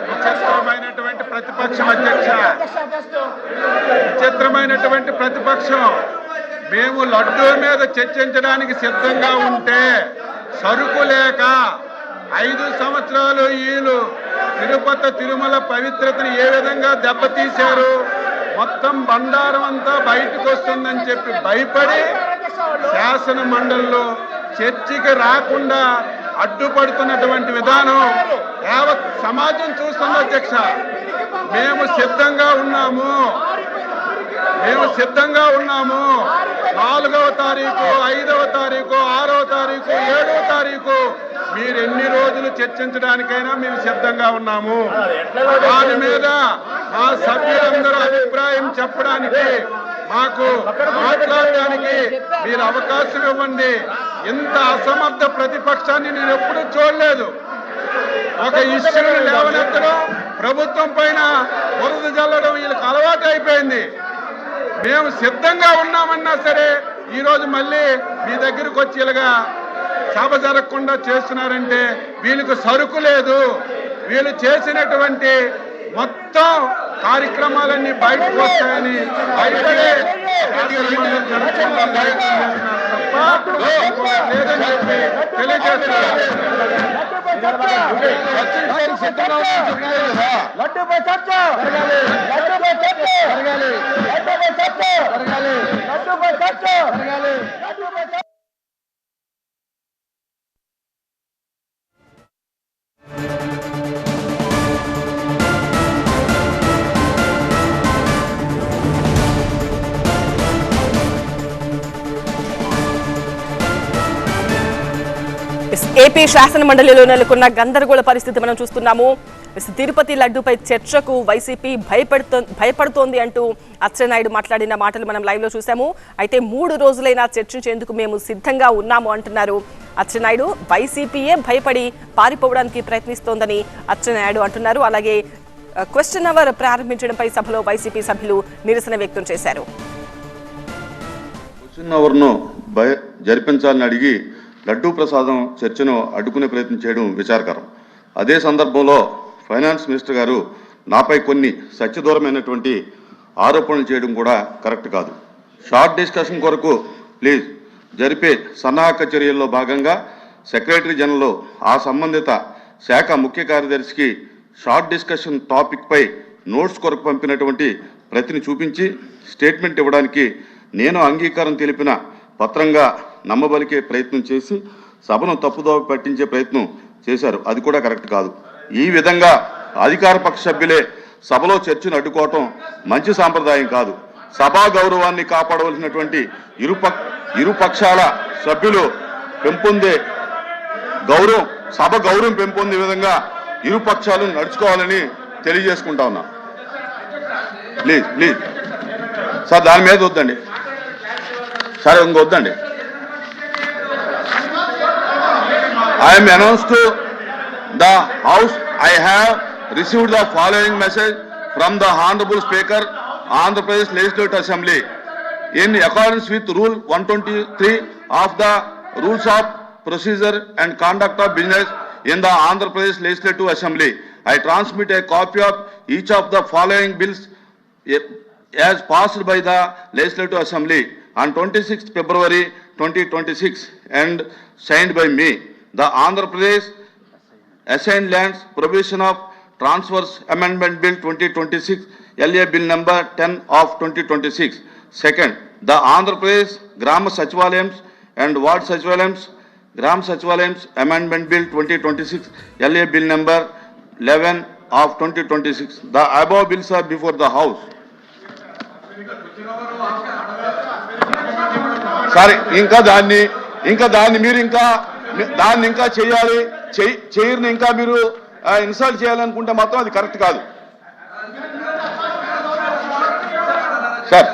విచిత్రమైనటువంటి ప్రతిపక్షం అధ్యక్ష, విచిత్రమైనటువంటి ప్రతిపక్షం. మేము లడ్డూ మీద చర్చించడానికి సిద్ధంగా ఉంటే సరుకు లేక 5 సంవత్సరాలు వీళ్ళు తిరుపతి తిరుమల పవిత్రతను ఏ విధంగా దెబ్బతీశారు, మొత్తం బండారం అంతా బయటకు వస్తుందని చెప్పి భయపడి శాసన మండలిలో చర్చకి రాకుండా అడ్డుపడుతున్నటువంటి విధానం యావత్ సమాజం చూస్తుంది అధ్యక్ష. మేము సిద్ధంగా ఉన్నాము 4వ తారీఖు, 5వ తారీఖు, 6వ తారీఖు, 7వ తారీఖు మీరు ఎన్ని రోజులు చర్చించడానికైనా మేము సిద్ధంగా ఉన్నాము. దాని మీద మా సభ్యులందరూ అభిప్రాయం చెప్పడానికి, మాకు మాట్లాడడానికి మీరు అవకాశం ఇవ్వండి. ఇంత అసమర్థ ప్రతిపక్షాన్ని నేను ఎప్పుడూ చూడలేదు. ఒక ఇష్యూని లేవనెత్తడం, ప్రభుత్వం పైన బురద జల్లడం వీళ్ళకి అలవాటు అయిపోయింది. మేము సిద్ధంగా ఉన్నామన్నా సరే ఈరోజు మళ్ళీ మీ దగ్గరకు వచ్చి ఇలాగా సభ జరగకుండా చేస్తున్నారంటే వీళ్ళకి సరుకు లేదు. వీళ్ళు చేసినటువంటి మొత్తం కార్యక్రమాలన్నీ బయటకు వస్తాయని భయపడే లేదని చెప్పి తెలియజేస్తున్నారు. ఏపీ శాసన మండలిలో నెలకొన్న గందరగోళ పరిస్థితి మనం చూస్తున్నాము. తిరుపతి లడ్డూపై చర్చకు వైసీపీ భయపడుతోంది అంటూ అచ్చెన్నాయుడు మాట్లాడిన మాటలు మనం లైవ్ లో చూసాము. అయితే 3 రోజులైనా చర్చించేందుకు మేము సిద్ధంగా ఉన్నాము అంటున్నారు అచ్చెన్నాయుడు. వైసీపీయే భయపడి పారిపోవడానికి ప్రయత్నిస్తోందని అచ్చెన్నాయుడు అంటున్నారు. అలాగే క్వశ్చన్ అవర్ ప్రారంభించడంపై సభలో వైసీపీ సభ్యులు నిరసన వ్యక్తం చేశారు. క్వశ్చన్ అవర్ను జరిపించాలని అడిగి లడ్డూ ప్రసాదం చర్చను అడ్డుకునే ప్రయత్నం చేయడం విచారకరం. అదే సందర్భంలో ఫైనాన్స్ మినిస్టర్ గారు నాపై కొన్ని సత్యదూరమైనటువంటి ఆరోపణలు చేయడం కూడా కరెక్ట్ కాదు. షార్ట్ డిస్కషన్ కొరకు ప్లీజ్ జరిపే సన్నాహక చర్యల్లో భాగంగా సెక్రటరీ జనరల్ ఆ సంబంధిత శాఖ ముఖ్య కార్యదర్శికి షార్ట్ డిస్కషన్ టాపిక్ పై నోట్స్ కొరకు పంపినటువంటి ప్రతిని చూపించి స్టేట్మెంట్ ఇవ్వడానికి నేను అంగీకారం తెలిపిన పత్రంగా నమ్మబలికే ప్రయత్నం చేసి సభను తప్పుదోవ పట్టించే ప్రయత్నం చేశారు. అది కూడా కరెక్ట్ కాదు. ఈ విధంగా అధికార పక్ష సభ్యులే సభలో చర్చను అడ్డుకోవటం మంచి సాంప్రదాయం కాదు. సభా గౌరవాన్ని కాపాడవలసినటువంటి ఇరు పక్షాల సభ్యులు పెంపొందే గౌరవం, సభ గౌరవం పెంపొందే విధంగా ఇరు పక్షాలు నడుచుకోవాలని తెలియజేసుకుంటా ఉన్నా. ప్లీజ్ ప్లీజ్ సార్, దాని మీద వద్దండి sir, ఇంకొద్దండి. I am announced to the House, I have received the following message from the Honorable Speaker, Andhra Pradesh Legislative Assembly. In accordance with Rule 123 of the Rules of Procedure and Conduct of Business in the Andhra Pradesh Legislative Assembly, I transmit a copy of each of the following bills as passed by the Legislative Assembly on 26th February 2026 and signed by me. The Andhra Pradesh Assigned Lands Provision of Transfers Amendment Bill 2026, LA Bill number 10 of 2026. Second, the Andhra Pradesh Gram Sachivalayams and Ward Sachivalayams, Gram Sachivalayams Amendment Bill 2026, LA Bill number 11 of 2026. The above bills are before the House. Sorry, ఇంకా దాన్ని మీరు దాన్ని ఇంకా చేయాలి, చేయని ఇంకా మీరు insult చేయాలనుకుంటే మాత్రం అది కరెక్ట్ కాదు సార్.